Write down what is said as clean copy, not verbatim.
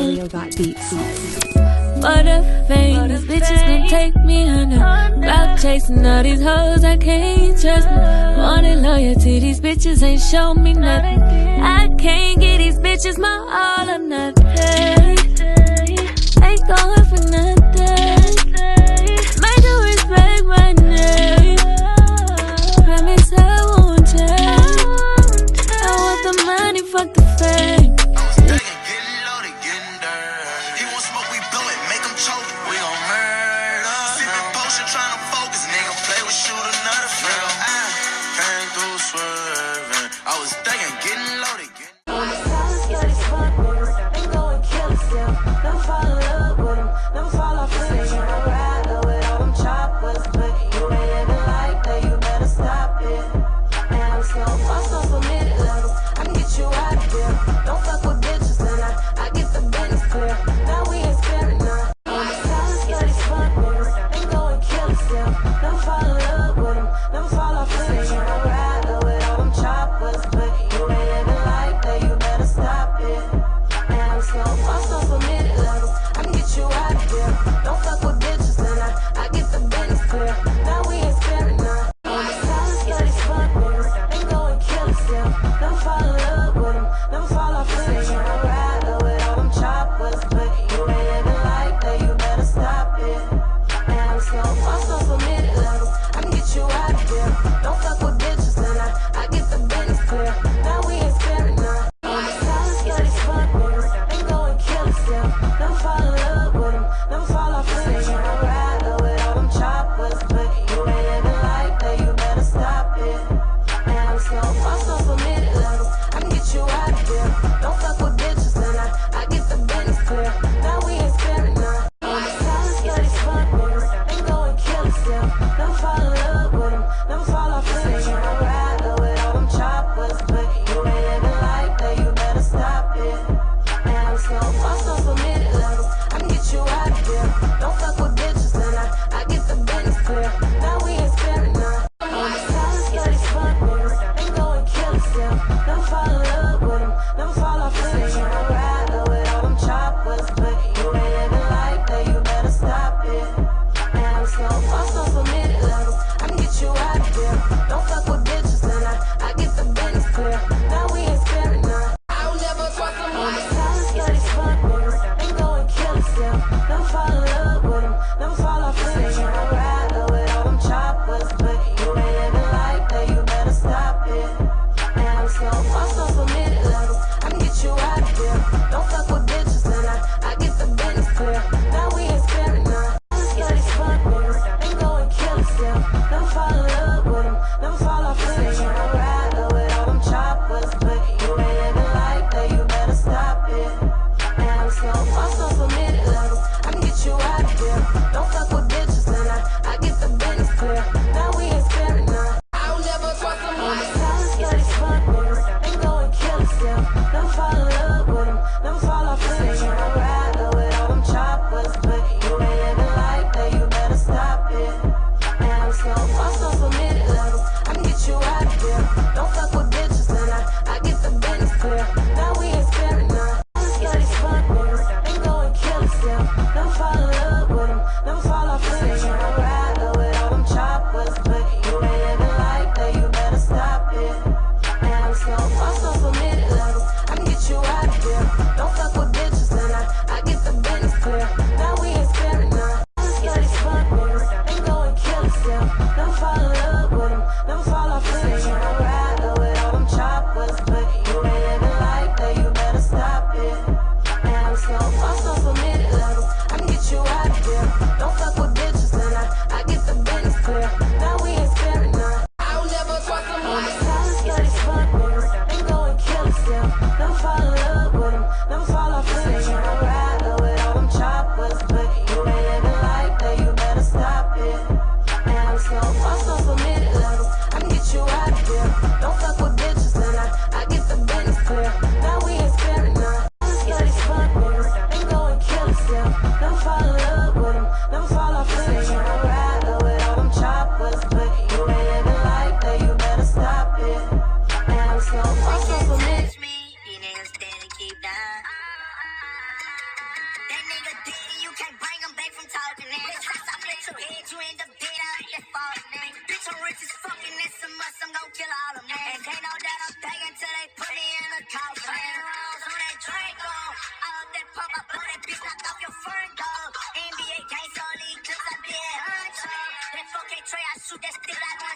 Beats. For the fame, these bitches gon' take me under. About chasing all these hoes, I can't trust me. Wanted loyalty, these bitches ain't show me nothing. I can't get these bitches my all or nothing. Ain't going for nothing. Make her respect my name. Promise I won't change. I want the money, fuck the fame. pop up on that bitch, knock off your front door. NBA game, so league clips, I be at huncho. That 4K tray, I shoot that stick like